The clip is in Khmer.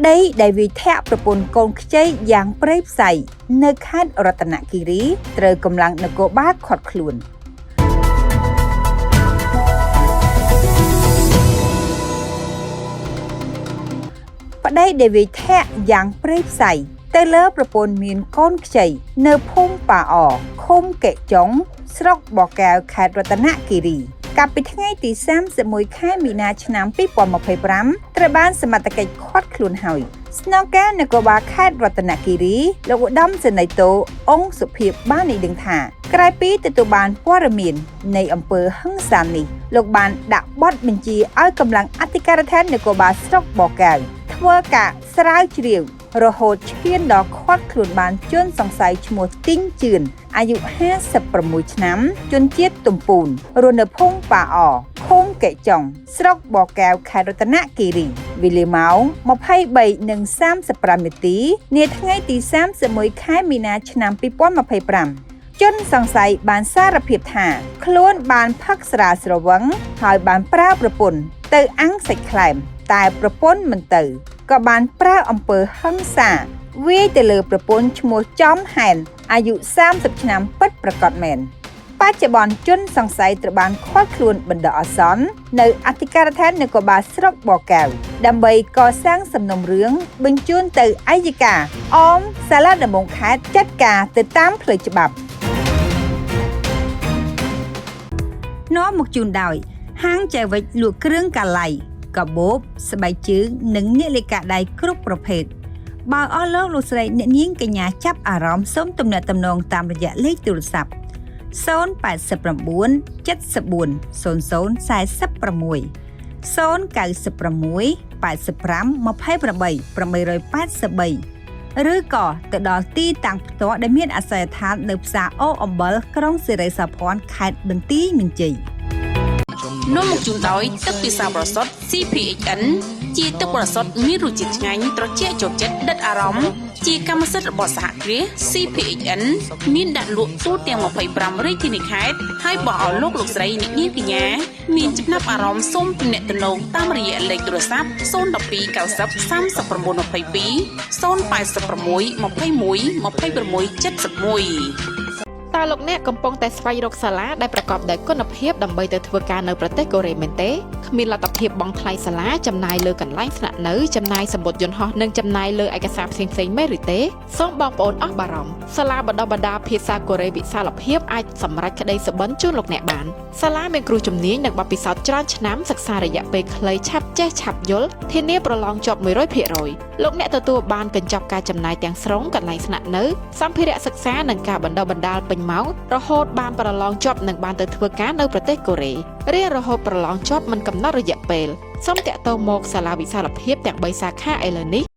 ប្តីដែលវាធាក់ប្រពន្ធកូនខ្ចីយ៉ាងព្រៃផ្សៃនៅខេត្តរតនគិរីត្រូវកម្លាំងនគរបាលឃាត់ខ្លួនប្តីដែលវាធាក់យ៉ាងព្រៃផ្សៃទៅលើប្រពន្ធមានកូនខ្ចីនៅភូមិប៉ាអឃុំកេចុងស្រុកបកែវខេត្តរតនគិរីកាលពីថ្ងៃទី31ខែមីនាឆ្នាំ2025ត្រូវបានសមត្ថកិច្ចឃាត់ខ្លួនហើយស្នងការនគរបាលខេត្តរតនគិរីលោកឧត្តមសេនីយ៍តូអង្គសុភិបបានឲ្យដឹងថាក្រោយពីទទួលបានព័ត៌មាននៃអំពើហិង្សានេះលោកបានដាក់បទបញ្ជាឲ្យកម្លាំងអធិការដ្ឋាននគរបាលស្រុកបកែវធ្វើការស្រាវជ្រាវរហូតឈានដល់ឃាត់ខ្លួនបានជនសង្ស័យឈ្មោះទីងជឿនអាយុ56ឆ្នាំជនជាតិទំពូនរស់នៅភូមិប៉ាអឃុំកេចុងស្រុកបកែវខេត្តរតនគិរីវេលាម៉ោង 23:35 នាទីនាថ្ងៃទី31ខែមីនាឆ្នាំ2025ជនសង្ស័យបានសារភាពថាខ្លួនបានផឹកស្រាស្រវឹងហើយបានប្រើប្រពន្ធទៅអាំងសាច់ខ្លែមតែប្រពន្ធមិនទៅក៏បានប្រើអំពើហិង្សាវាយទៅលើប្រពន្ធឈ្មោះចំហែនអាយុ30ឆ្នាំពិតប្រាកដមែនបច្ចុប្បន្នជនសង្ស័យត្រូវបានឃាត់ខ្លួនបណ្ដោះអាសន្ននៅអធិការដ្ឋាននគរបាលស្រុកបកែវដើម្បីកសាងសំណុំរឿងបញ្ជូនទៅអัยការអមសាលាដំបងខេត្តចាត់ការទៅតាមផ្លូវច្បាប់នាំមកជូនដោយហាងចែវិចលក់គ្រឿងកាឡៃកាបូបស្បែកជើងនិងនាឡិកាដៃគ្រប់ប្រភេទបើអស់លោកស្រីអ្នកនាងកញ្ញាចាប់អារម្មណ៍សូមទំនាក់ទំនងតាមរយៈលេខទូរស័ព្ទ089 74 00 46 096 85 28 883ឬក៏ទៅដល់ទីតាំងផ្ទាល់ដែលមានអាសយដ្ឋាននៅផ្សារអូអំបិលក្រុងសិរីសោភ័ណ្ឌខេត្តបន្ទាយមានជ័យនាំមកជូនដោយទឹកពិសាប្រសុទ្ធ CPHN ជាទឹកប្រសុទ្ធមានរសជាតិឆ្ងាញ់ត្រជាក់ចូលចិត្តដិតអារម្មណ៍ជាកម្មសិទ្ធិរបស់សហគ្រាស CPHN មានដាក់លក់ទូទាំង25រាជធានីខេត្តហើយបើឲ្យលោកស្រីអ្នកនាងកញ្ញាមានចំណាប់អារម្មណ៍សូមទំនាក់ទំនងតាមរយៈលេខទូរស័ព្ទ012 90 39 22 086 21 26 71តើលោកអ្នកកំពុងតែស្វែងរកសាលាដែលប្រកបដោយគុណភាពដើម្បីទៅធ្វើការនៅប្រទេសកូរ៉េមែនទេគ្មានលទ្ធភាពបង់ថ្លៃសាលាចំណាយលើកន្លែងស្នាក់នៅចំណាយសម្បត្តិយន្តហោះនិងចំណាយលើឯកសារផ្សេងៗមែនឬទេសូមបងប្អូនអស់បារម្ភសាលាបណ្ដុះបណ្ដាលភាសាកូរ៉េវិសាលភាពអាចសម្រេចក្តីសុបិនជូនលោកអ្នកបានសាលាមានគ្រូជំនាញនិងបទពិសោធន៍ច្រើនឆ្នាំសិក្សារយៈពេលខ្លីឆាប់ចេះឆាប់យល់ធានាប្រឡងជាប់ 100% លោកអ្នកទទួលបានកញ្ចប់ការចំណាយទាំងស្រុងកន្លែងស្នាក់នៅសម្ភារៈសិក្សានិងការបណ្ដុះបណ្ដាលពេញម៉ោងរហូតបានប្រឡងជាប់និងបានទៅធ្វើការនៅប្រទេសកូរ៉េរៀនរហូតប្រឡងជាប់មិនកំណត់រយៈពេលសូមតាក់ទងមកសាលាវិសាលភាពទាំង3សាខាឥឡូវនេះ